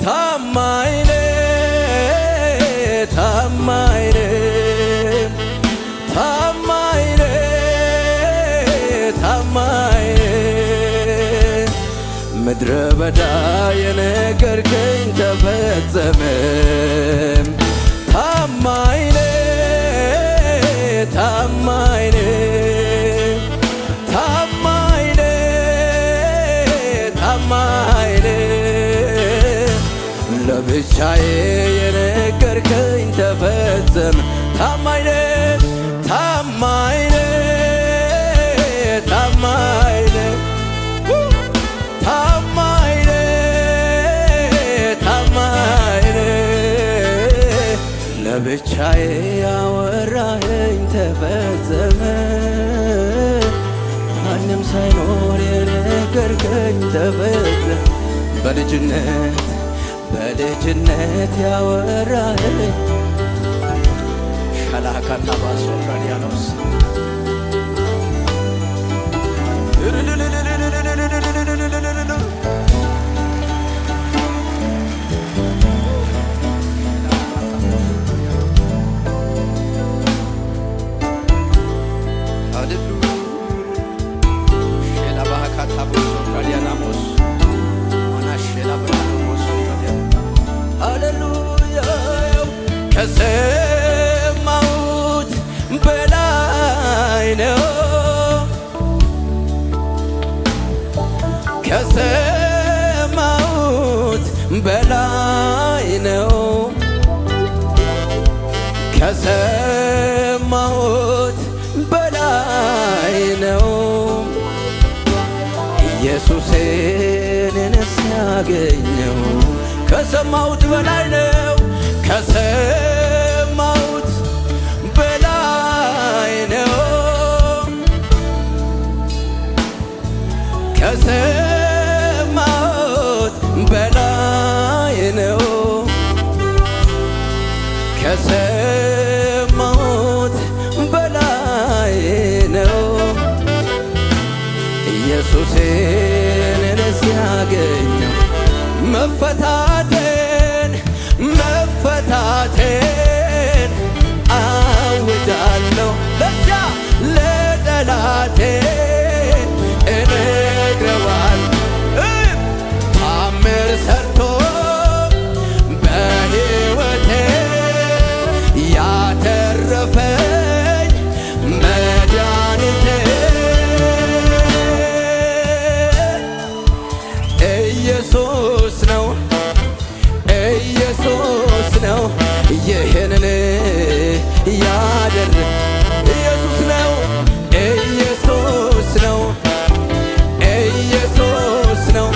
ታማኝ ነህ ታማኝ ነህ ታማኝ ነህ ታማኝ ነህ ምድረ በዳ የነገርከኝ ተፈጸመ ታማኝ ነህ ታማኝ ነህ ታማኝ ነህ ታማኝ ነህ ለብቻዬ የነገርከኝ ተፈጸመ ታማኝ ነህ ታማኝ ነህ ታማኝ ነህ ታማኝ ነህ ታማኝ ነህ ለብቻዬ ያወራኸኝ ተፈጸመ ማንም ሳይኖር የነገርከኝ ተፈጸመ በልጅነት ያወራኸኝ ሻላካታ ባሶራዲያኖስ ከሰማሁት በላይ ነው ከሰማሁት በላይ ነው ከሰማሁት በላይ ነው ኢየሱስን ሲያገኘው ከሰማሁት በላይ ነው ከሰማሁት በላይ ነው ከሰማሁት በላይ ነው ከሰማሁት በላይ ነው ኢየሱስን ሲያገኘው መፈታቴን አውጃለሁ ለዚያ ለጠላቴ እነግረዋለሁ ታምር ሰርቶ በሕይወቴ ያተረፈኝ መድኃኒቴ ኢየሱስ ነው ኢየሱስ ነው ይህንን ያደረገ ኢየሱስ ነው ኢየሱስ ነው ኢየሱስ ነው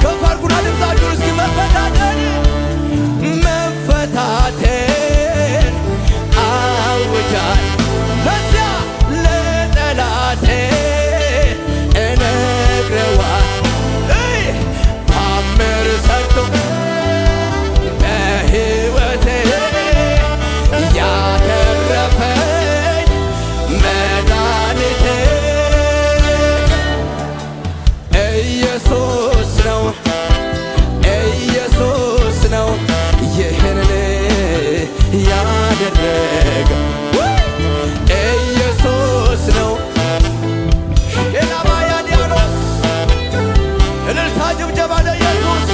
ከፍ አድርጉና ድምፃችሁን እስኪ መፈታቴን አውጃለሁ ለዚያ ለጠላቴ እነግረዋለሁ ታምር ሰርቶ በሕይወቴ ያተረፈኝ መድኃኒቴ ኢየሱስ ነው ኢየሱስ ነው ይህንን ያደረገ ኢየሱስ ነው የናባያ ዲያኖስ እልልታ ጭብጨባ ለኢየሱስ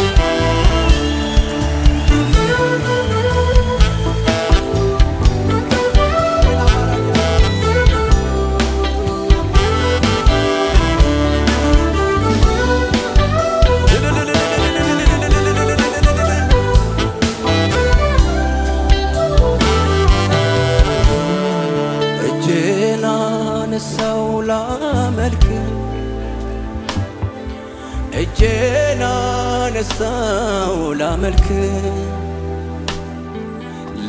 እጄን አነሳው ላመልክ እጄን አነሳው ላመልክ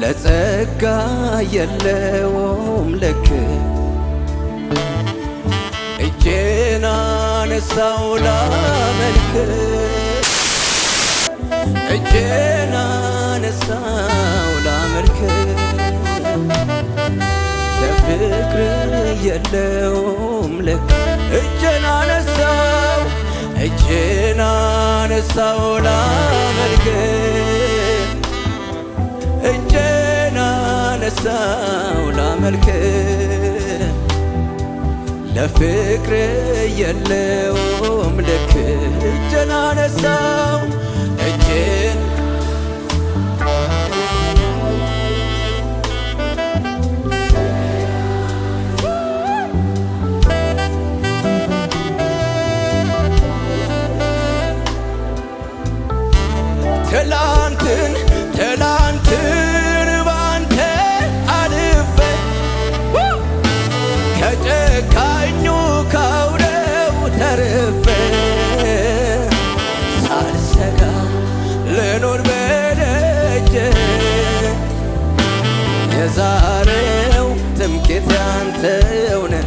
ለጸጋ የለውም ልክ እጄን አነሳው ላመልክ እጄን አነሳው ላመልክ ለፍቅር የለውም ልክ እጄን አነሳው እጄን አነሳው ላመልክ እጄን አነሳው ላመልክ ለፍቅር የለውም ልክ እጄን አነሳው እጄን ትላንትን ባንተ አልፌ ከጨካኙ ካውሬው ተርፌ ሳልሰጋ ልኖር በደጅ የዛሬው ትምክህት ያንተው ነው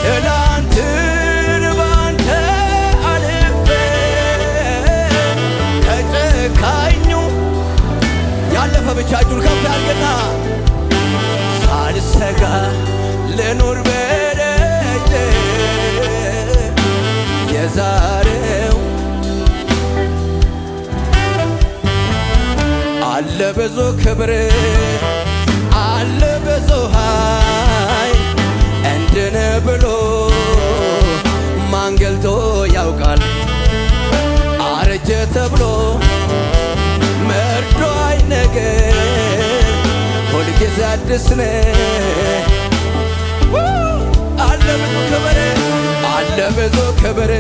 ትላንትን ባንተ አልፌ ከጨካኙ ያለፈ ብቻ እጁን ከፍ ያድርግና ሳልሰጋ ልኑር በደጅ የዛሬው አለ ብዙ ክብር አለ ብዙ ኃይል እንድን ብሎ ማን ገልጦ ያውቃል አረጀ ተብሎ መርዶ አይነገር ሁልጊዜ አዲስ ነህ አለ ብዙ ክብር አለ ብዙ ክብር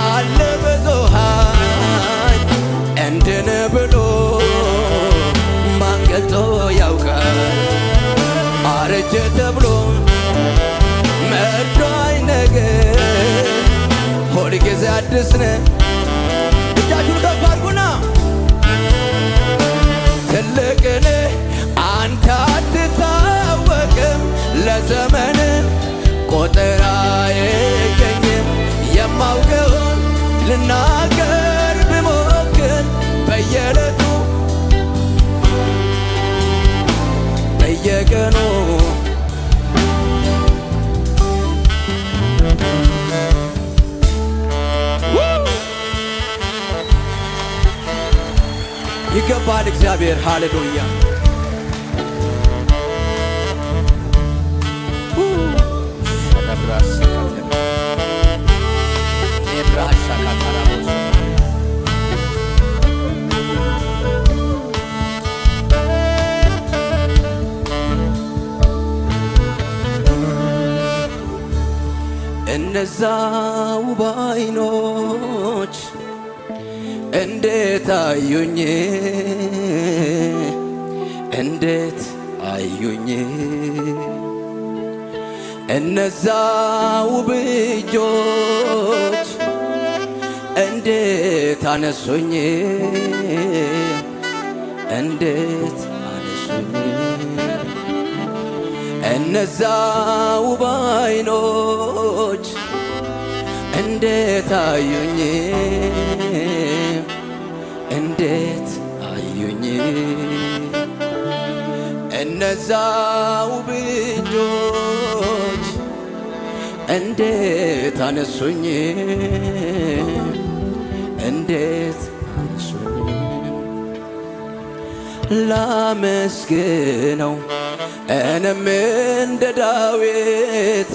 አለ ብዙ ኃይል እንድን ብሎ ማን ገልጦ ያውቃል አረጀ ተብሎ መርዶ አይነገር ሁልጊዜ አዲስ ነህ እጃችሁን ከፍ አድርጉና ትልቅ ነህ አንተ አትታወቅም ለዘመን ቁጥር አይገኝም የማውቀውን ልናገር ብሞክር በየዕለቱ በየቀኑ ይገባል እግዚአብሔር ሃሌሉያ እነዛ ውብ ዓይኖች እንዴት አዩኝ እንዴት አዩኝ እነዛ ውብ እጆች እንዴት አነሱኝ እንዴት አነሱኝ እነዛ ውብ ዓይኖች እንዴት አዩኝ እንዴት አዩኝ እነዛ ውብ እጆች እንዴት አነሱኝ እንዴት አነሱኝ ላመስግነው እኔም እንደ ዳዊት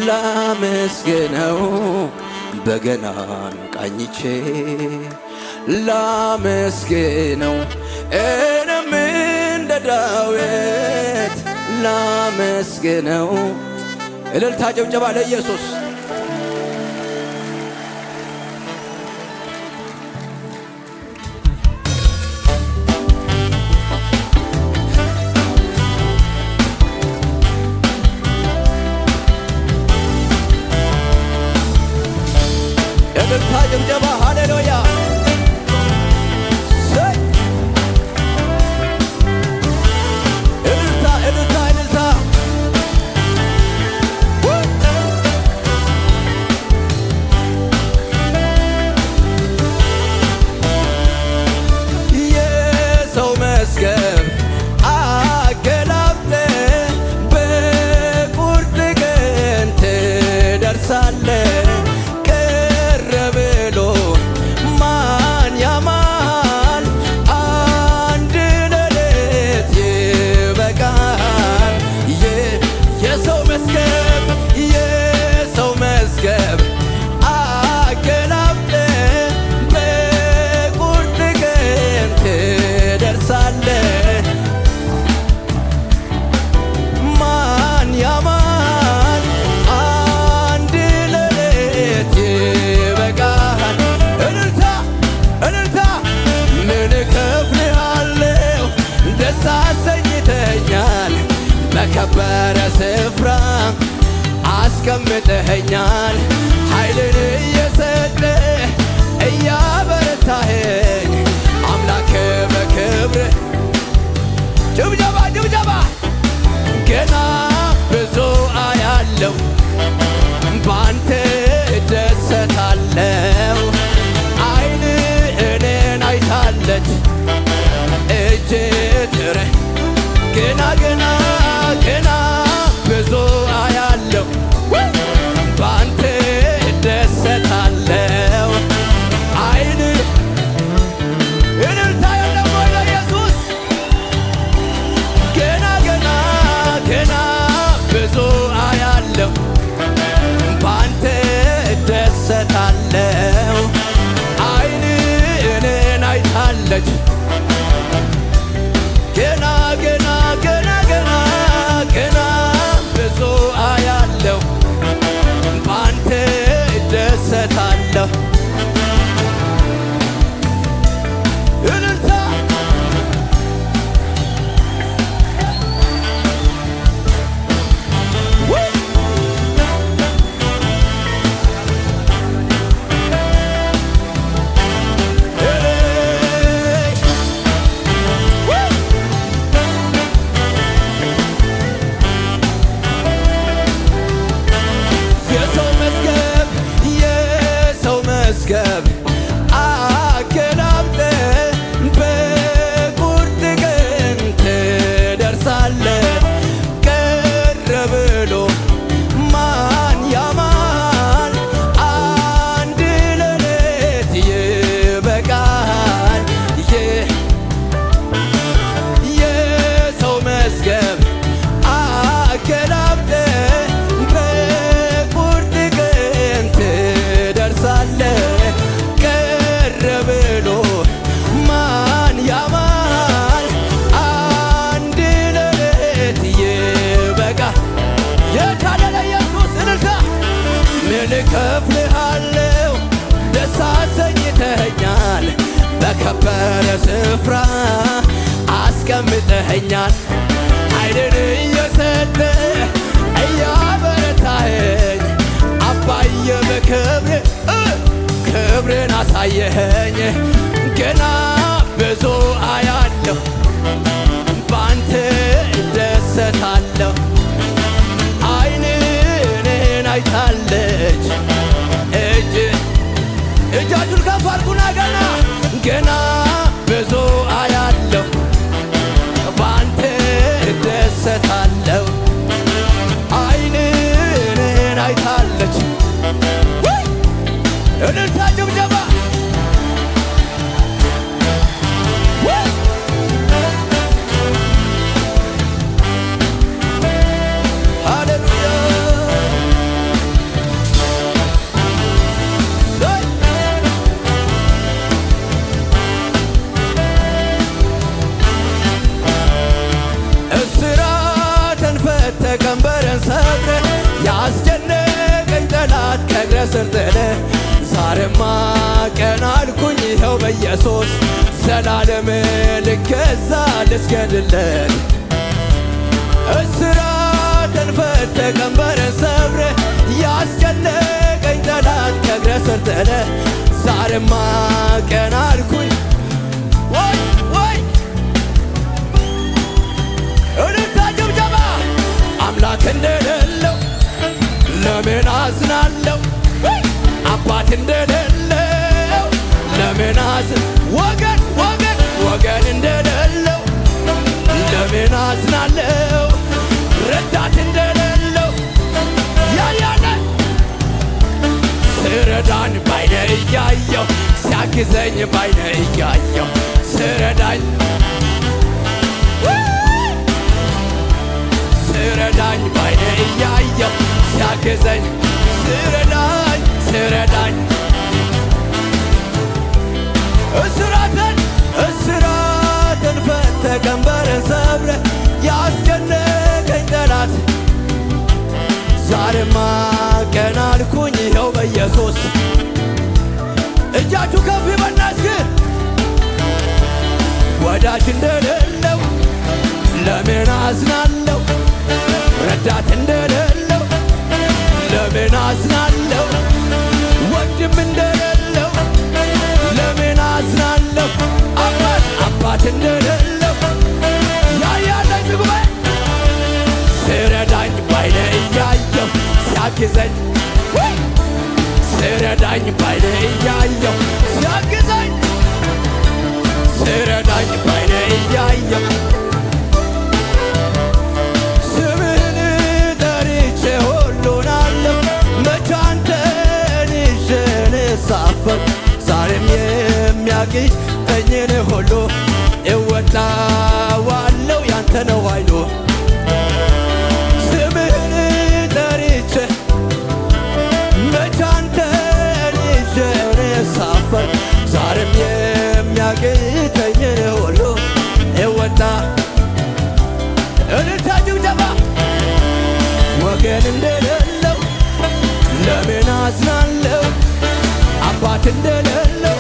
ላመስግነው በገናን ቃኝቼ ላመስግነው እኔም እንደ ዳዊት ላመስግነው እልልታ ጭብጨባ ለኢየሱስ እልልታ ጭብጨባ ሃሌሉያ እልልታ እልልታ እልልታ የሰው መዝገብ አገላብጠህ በቁርጥ ቀን ትደርሳለህ በከበረ ስፍራ አስቀምጠኸኛል። ኃይልን እየሰጠ እያበረታኸኝ አምላክ በክብር ጭብጨባ ጭብጨባ ገና ብዙ አያለው ባንተ እደሰታለው። አይን እኔን አይታለች እጅ ጥረህ ገና ገና ገና ብዙ አያለው ባንተ እደሰታለው። አይን እልልታ ያለው ለኢየሱስ ገና ገና ገና ብዙ አያለው ባንተ እደሰታለው። አይን እኔን አይታለች ገና ገና ገና ገና ገና ብዙ አያለው ባንተ እደሰታለሁ። እልልታ መዝገብ አገላብጠ በቁርጥ ቀን ትደርሳለ። ቀረ ብሎ ማን ያማል? አንድ ሌሊት ይበቃል። የሰው መዝገብ አገላብጠ በቁርጥ ቀን ትደርሳለ። ብሎ ማን ያማል? አንድ ሌሊት ይበቃ። የታደለ ኢየሱስ እልልታ ምን እከፍልሃለሁ? ደስ አሰኝተኸኛል። በከበረ ስፍራ አስቀምጠኸኛል። ኃይልን እየሰጠ እያበረታኸኝ አባየ በክብር ክብርን አሳየኸኝ። ገና ብዙ አያለሁ ባንተ እደሰታለሁ። አይን እኔን አይታለች እጃችሁን ከፍ አድርጉና ገና ብዙ አያለሁ ባንተ እደሰታለሁ። አይን እኔን አይታለች እልልታ ጭብጨባ ሃሌሉያ እስራትን ፈተህ ቀንበርን ሰብረህ ያስጨነቀኝ ጠላት ከእግረ ስር ጥለህ ዛሬማ ቀና አልኩኝ ይኸው በኢየሱስ ዘላለም ልገዛ ልስገድለት። እስራትን ፈተህ ቀንበርን ሰብረህ ያስጨነቀኝ ጠላት ከእግረ ስር ጥለህ ዛሬማ ቀና አልኩኝ። ወይ ወይ እልልታ ጭብጨባ አምላክ እንደሌለው ለምን አዝናለሁ? አባት እንደሌለው ለምን አዝን ወገን ወገን ወገን እንደሌለው ለምን አዝናለሁ? ረዳት እንደሌለው ያያለ ስረዳን ባይነ እያየው ሲያግዘኝ ባይነ እያየው ስረዳኝ ስረዳኝ ባይነ እያየው ሲያግዘኝ ስረዳኝ ስረዳኝ እስራትን ፈተህ ቀንበርን ሰብረህ ያስጨነቀኝ ጠላት ዛሬማ ቀና አልኩኝ ይኸው በኢየሱስ። እጃችሁ ከፍ ይበልና እስኪ ወዳጅ እንደሌለው ለምን አዝናለሁ? ረዳት እንደሌለው ለምን አዝናለሁ? ወንድም እንደሌለው ለምን አዝናለሁ? አባት እንደሌለው ያያለኝ ጉባኤ ሲረዳኝ ባይኔ እያየሁ ሲያግዘኝ ሲረዳኝ ባይኔ እያየሁ ሲያግዘኝ ሲረዳኝ ባይኔ እያየሁ ስምህን ጠርቼ ሁሉን አለሁ መቼ አንተን ይዤ ልሳፈር ዛሬም የሚያግዘኝን ሁሉ እወጣዋለሁ ያንተ ነው ኃይሉ ስምህን ጠርቼ መቼ አንተን ይዤ ልሳፈር ዛሬም የሚያግዘኝን ሁሉ እወጣ እልልታ ጭብጨባ ወገን እንደሌለው ለምን አዝናለሁ? አባት እንደሌለው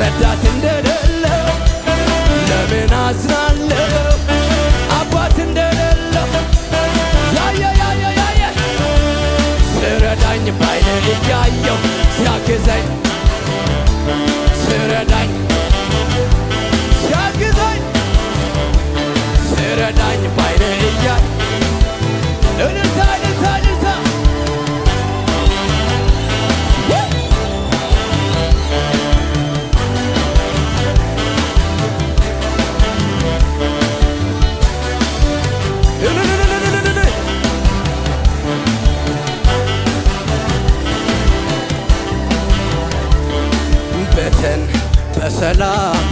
ረዳት እንደሌለው ለምን አዝናለሁ? አባት እንደሌለው ያየ ሲረዳኝ ባይኔ እያየሁ ሲያግዘኝ ሲረዳኝ ሲያግዘኝ ሲረዳኝ ባይኔ እያየሁ እልልታ እልልታ እልልታ በተን በሰላም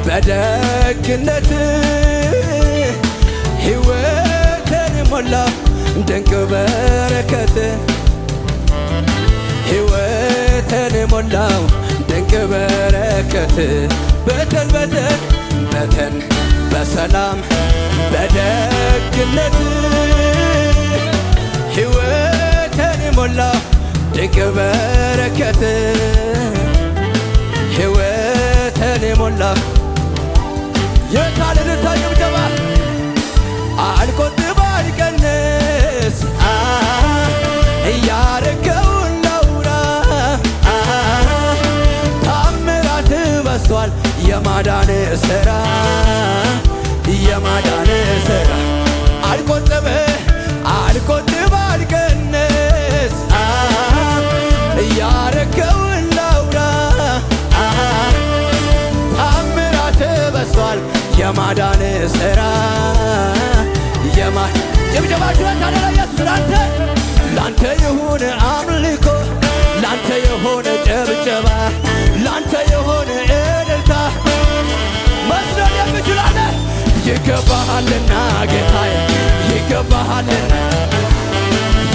በደግነት ሕይወትን ሞላው ድንቅ በረከት ሕይወትን ሞላው ድንቅ በረከት በተን በሰላም በደግነት ሕይወትን ሞላው ድንቅ በረከት ሕይወትን ሞላው የታልን ጭብጨባ አልቆጥብ አልቀንስ እያረገውን ላውራ ታምራት በዝቷል የማዳን ሥራ የማዳን ሥራ አልቆጥብ አልቀንስ እያረገውን ላውራ ታምራት በዝቷል የማዳን ሥራ ጭብጨባችሁ ታደላ ኢየሱስ ላንተ የሆነ አምልኮ ላንተ የሆነ ጭብጨባ ላንተ የሆነ እልልታ መስሎን የምችላለ ይገባሃልና ጌታዬ ይገባሃልና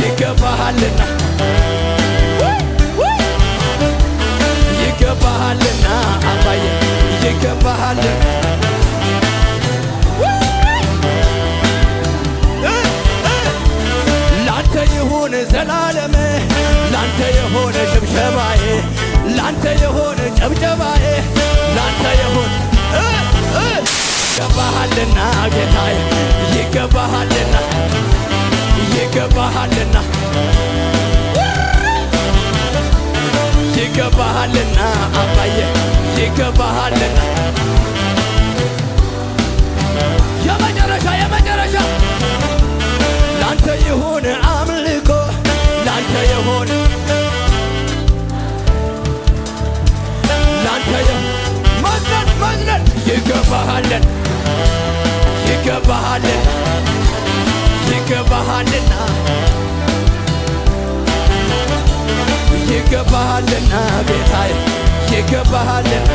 ይገባሃልና ይገባሃልና አባዬ ይገባሃልና ላንተ የሆነ ዘላለም ላንተ የሆነ ሽብሸባዬ ላንተ የሆነ ጨብጨባዬ ላንተ የሆነ ይገባሃልና ጌታዬ ይገባሃልና ይገባሃልና ይገባሃልና አባዬ ይገባሃልና የመጨረሻ ላንተ የሆነ አምልኮ ላንተ የሆነ ላንተ መዝነን ይገባሃልን ይገባሃልን ይገባሃልና ይገባሃልና ጌታዬ ይገባሃልን